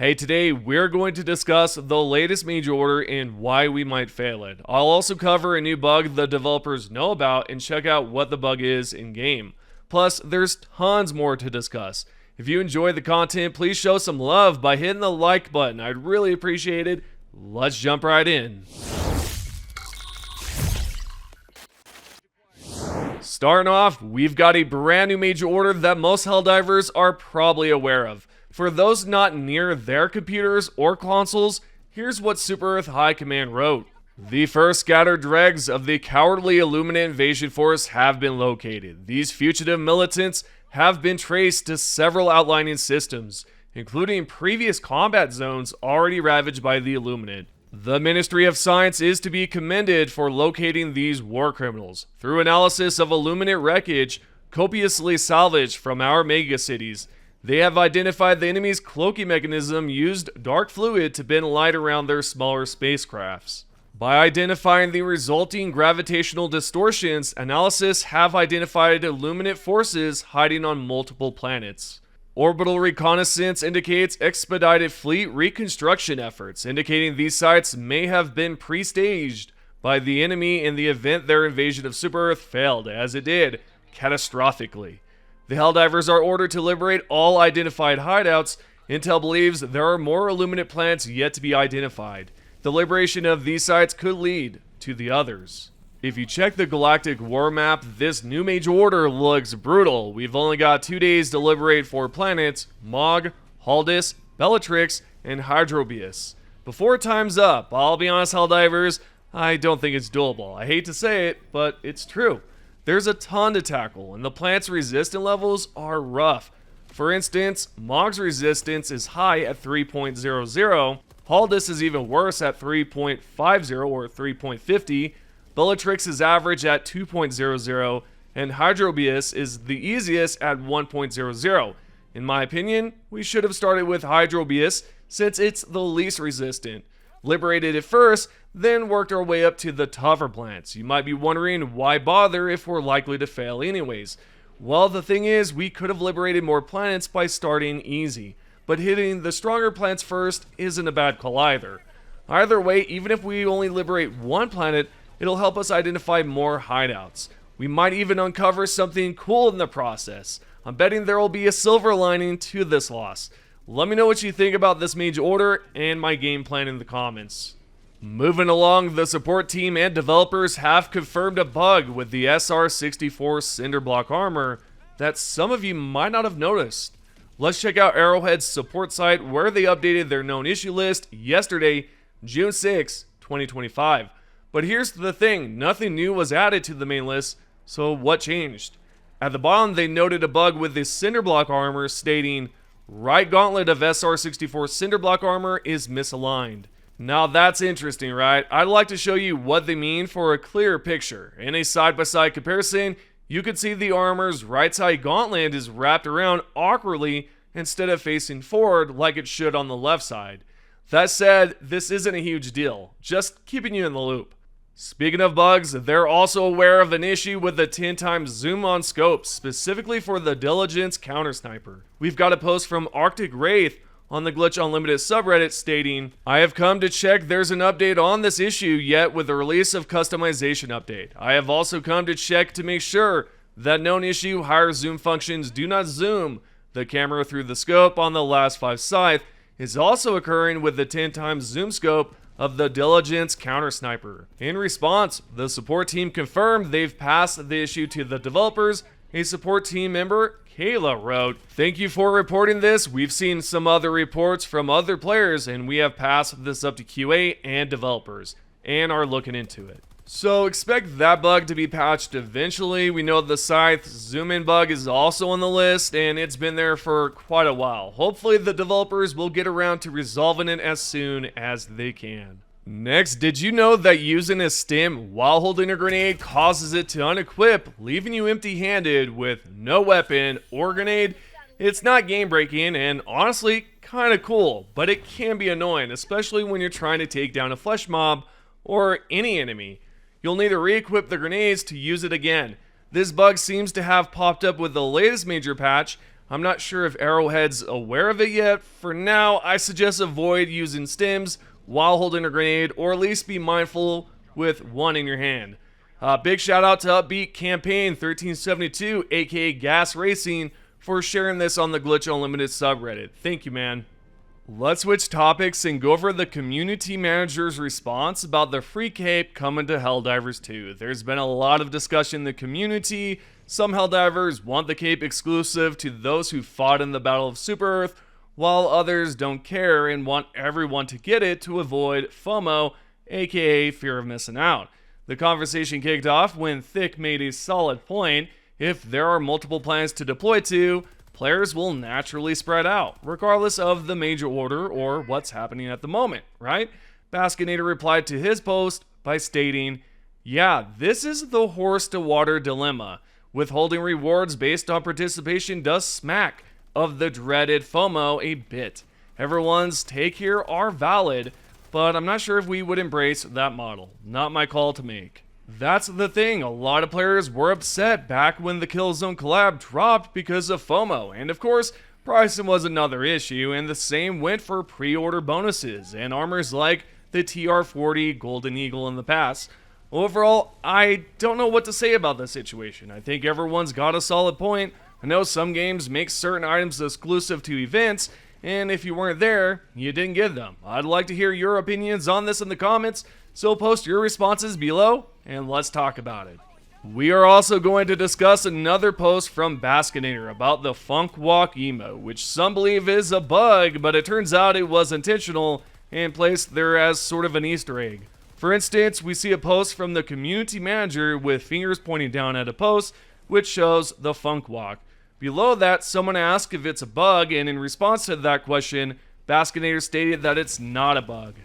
Hey, today we're going to discuss the latest major order and why we might fail it. I'll also cover a new bug the developers know about and check out what the bug is in game. Plus, there's tons more to discuss. If you enjoy the content, please show some love by hitting the like button. I'd really appreciate it. Let's jump right in. Starting off, we've got a brand new major order that most Helldivers are probably aware of. For those not near their computers or consoles, here's what Super Earth High Command wrote. The first scattered dregs of the cowardly Illuminate invasion force have been located. These fugitive militants have been traced to several outlining systems, including previous combat zones already ravaged by the Illuminate. The Ministry of Science is to be commended for locating these war criminals. Through analysis of Illuminate wreckage, copiously salvaged from our megacities, they have identified the enemy's cloaking mechanism used dark fluid to bend light around their smaller spacecrafts. By identifying the resulting gravitational distortions, analysis have identified Illuminate forces hiding on multiple planets. Orbital reconnaissance indicates expedited fleet reconstruction efforts, indicating these sites may have been pre-staged by the enemy in the event their invasion of Super Earth failed, as it did, catastrophically. The Helldivers are ordered to liberate all identified hideouts. Intel believes there are more Illuminate planets yet to be identified. The liberation of these sites could lead to the others. If you check the galactic war map, this new major order looks brutal. We've only got 2 days to liberate 4 planets: Mog, Haldis, Bellatrix, and Hydrobius. Before time's up, I'll be honest, Helldivers, I don't think it's doable. I hate to say it, but it's true. There's a ton to tackle, and the planet's resistance levels are rough. For instance, Mog's resistance is high at 3.00, Haldis is even worse at 3.50 or 3.50, Bellatrix is average at 2.00, and Hydrobius is the easiest at 1.00. In my opinion, we should have started with Hydrobius since it's the least resistant. Liberated it first, then worked our way up to the tougher planets. You might be wondering why bother if we're likely to fail anyways. Well, the thing is, we could have liberated more planets by starting easy, but hitting the stronger planets first isn't a bad call either. Either way, even if we only liberate one planet, it'll help us identify more hideouts. We might even uncover something cool in the process. I'm betting there will be a silver lining to this loss. Let me know what you think about this major order and my game plan in the comments. Moving along, the support team and developers have confirmed a bug with the SR-64 Cinderblock armor that some of you might not have noticed. Let's check out Arrowhead's support site where they updated their known issue list yesterday, June 6, 2025. But here's the thing, nothing new was added to the main list, so what changed? At the bottom, they noted a bug with the Cinderblock armor stating, "Right gauntlet of SR-64 Cinderblock armor is misaligned." Now that's interesting, right? I'd like to show you what they mean for a clearer picture. In a side-by-side comparison, you could see the armor's right side gauntlet is wrapped around awkwardly instead of facing forward like it should on the left side. That said, this isn't a huge deal, just keeping you in the loop. Speaking of bugs, they're also aware of an issue with the 10x zoom on scope, specifically for the Diligence counter sniper. We've got a post from Arctic Wraith on the Glitch Unlimited subreddit stating, "I have come to check there's an update on this issue yet with the release of customization update. I have also come to check to make sure that known issue higher zoom functions do not zoom the camera through the scope on the last 5 scythe is also occurring with the 10x zoom scope of the Diligence counter sniper." In response, the support team confirmed they've passed the issue to the developers. A support team member, Kayla, wrote, "Thank you for reporting this. We've seen some other reports from other players and we have passed this up to QA and developers and are looking into it." So expect that bug to be patched eventually. We know the Scythe zoom in bug is also on the list and it's been there for quite a while. Hopefully the developers will get around to resolving it as soon as they can. Next, did you know that using a stim while holding a grenade causes it to unequip, leaving you empty-handed with no weapon or grenade? It's not game-breaking and honestly kinda cool, but it can be annoying, especially when you're trying to take down a flesh mob or any enemy. You'll need to re-equip the grenades to use it again. This bug seems to have popped up with the latest major patch. I'm not sure if Arrowhead's aware of it yet. For now, I suggest avoid using stims while holding a grenade, or at least be mindful with one in your hand. Big shout out to Upbeat Campaign 1372, aka Gas Racing, for sharing this on the Glitch Unlimited subreddit. Thank you, man. Let's switch topics and go over the community manager's response about the free cape coming to Helldivers 2. There's been a lot of discussion in the community. Some Helldivers want the cape exclusive to those who fought in the Battle of Super Earth, while others don't care and want everyone to get it to avoid FOMO, aka fear of missing out. The conversation kicked off when Thick made a solid point. If there are multiple planets to deploy to, players will naturally spread out, regardless of the major order or what's happening at the moment, right? Baskinator replied to his post by stating, "Yeah, this is the horse to water dilemma. Withholding rewards based on participation does smack of the dreaded FOMO a bit. Everyone's take here are valid, but I'm not sure if we would embrace that model. Not my call to make." That's the thing, a lot of players were upset back when the Killzone collab dropped because of FOMO, and of course, pricing was another issue, and the same went for pre-order bonuses and armors like the TR-40 Golden Eagle in the past. Overall, I don't know what to say about this situation. I think everyone's got a solid point. I know some games make certain items exclusive to events, and if you weren't there, you didn't get them. I'd like to hear your opinions on this in the comments, so post your responses below, and let's talk about it. We are also going to discuss another post from Baskinator about the Funk Walk emote, which some believe is a bug, but it turns out it was intentional and placed there as sort of an Easter egg. For instance, we see a post from the community manager with fingers pointing down at a post, which shows the Funk Walk. Below that, someone asked if it's a bug, and in response to that question, Baskinator stated that it's not a bug.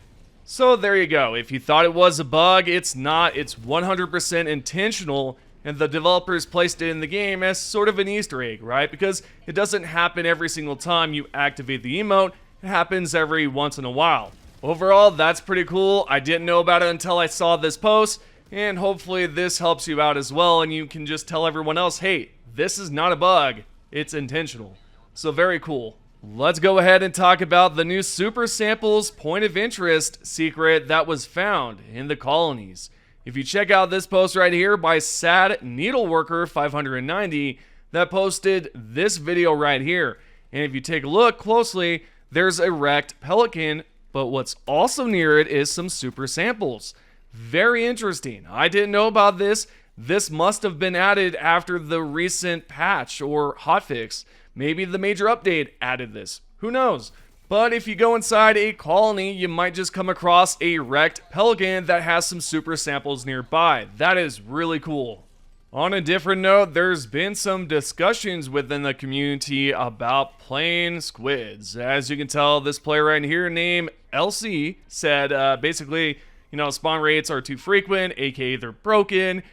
So there you go. If you thought it was a bug, it's not. It's 100% intentional, and the developers placed it in the game as sort of an Easter egg, right? Because it doesn't happen every single time you activate the emote. It happens every once in a while. Overall, that's pretty cool. I didn't know about it until I saw this post, and hopefully this helps you out as well, and you can just tell everyone else, hey, this is not a bug. It's intentional. So very cool. Let's go ahead and talk about the new Super Samples Point of Interest secret that was found in the colonies. If you check out this post right here by Sad Needleworker 590 that posted this video right here, and if you take a look closely, there's a wrecked pelican, but what's also near it is some super samples. Very interesting. I didn't know about this. This must have been added after the recent patch or hotfix. Maybe the major update added this. Who knows? But if you go inside a colony, you might just come across a wrecked pelican that has some super samples nearby. That is really cool. On a different note, there's been some discussions within the community about playing squids. As you can tell, this player right here named LC said basically, spawn rates are too frequent, aka they're broken.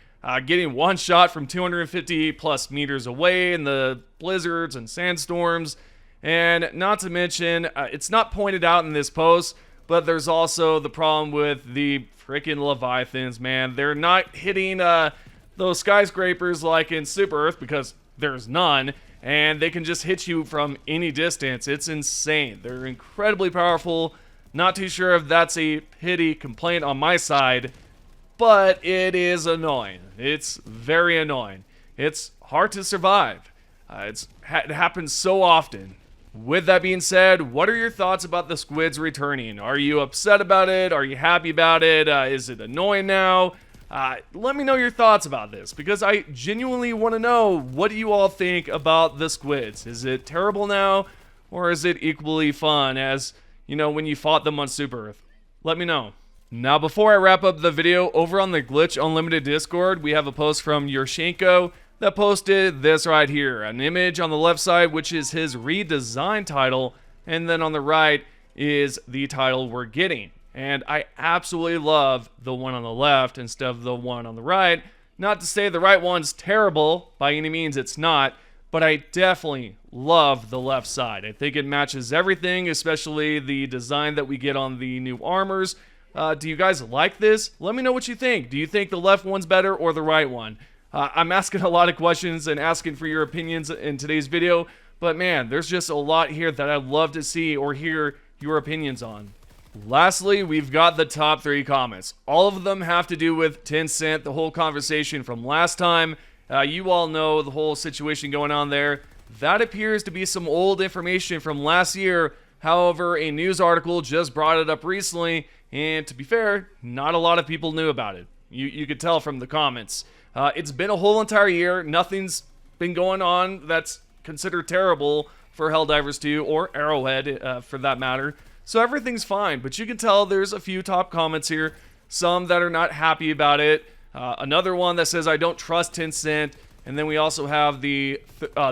Getting one shot from 250 plus meters away in the blizzards and sandstorms. And not to mention, it's not pointed out in this post, but there's also the problem with the freaking Leviathans, man. They're not hitting those skyscrapers like in Super Earth because there's none, and they can just hit you from any distance. It's insane. They're incredibly powerful. Not too sure if that's a pity complaint on my side, but it is annoying. It's very annoying. It's hard to survive. It happens so often. With that being said, what are your thoughts about the squids returning? Are you upset about it? Are you happy about it? Is it annoying now? Let me know your thoughts about this, because I genuinely want to know, what do you all think about the squids? Is it terrible now, or is it equally fun as, when you fought them on Super Earth? Let me know. Now, before I wrap up the video, over on the Glitch Unlimited Discord, we have a post from Yurshenko that posted this right here. An image on the left side, which is his redesigned title, and then on the right is the title we're getting. And I absolutely love the one on the left instead of the one on the right. Not to say the right one's terrible, by any means it's not, but I definitely love the left side. I think it matches everything, especially the design that we get on the new armors. Do you guys like this? Let me know what you think. Do you think the left one's better or the right one? I'm asking a lot of questions and asking for your opinions in today's video, But man, there's just a lot here that I'd love to see or hear your opinions on. Lastly, we've got the top 3 comments. All of them have to do with Tencent, the whole conversation from last time. You all know the whole situation going on there. That appears to be some old information from last year. However, a news article just brought it up recently, and to be fair, not a lot of people knew about it. You could tell from the comments. It's been a whole entire year. Nothing's been going on that's considered terrible for Helldivers 2 or Arrowhead for that matter. So everything's fine, but you can tell there's a few top comments here, some that are not happy about it. Another one that says, I don't trust Tencent. And then we also have the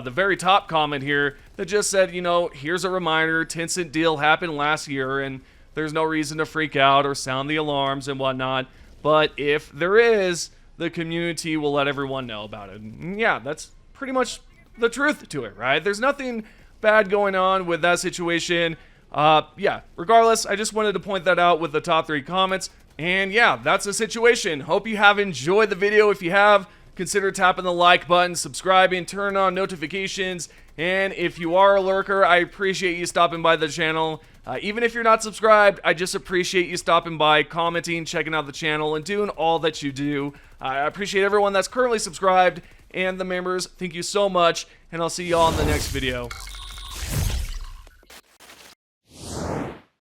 very top comment here that just said, you know, here's a reminder, Tencent deal happened last year and there's no reason to freak out or sound the alarms and whatnot. But if there is, the community will let everyone know about it. And yeah, that's pretty much the truth to it, right? There's nothing bad going on with that situation. Yeah, regardless, I just wanted to point that out with the top 3 comments. And yeah, that's the situation. Hope you have enjoyed the video. If you have, consider tapping the like button, subscribing, turn on notifications, and if you are a lurker, I appreciate you stopping by the channel. Even if you're not subscribed, I just appreciate you stopping by, commenting, checking out the channel, and doing all that you do. I appreciate everyone that's currently subscribed, and the members, thank you so much, and I'll see y'all in the next video.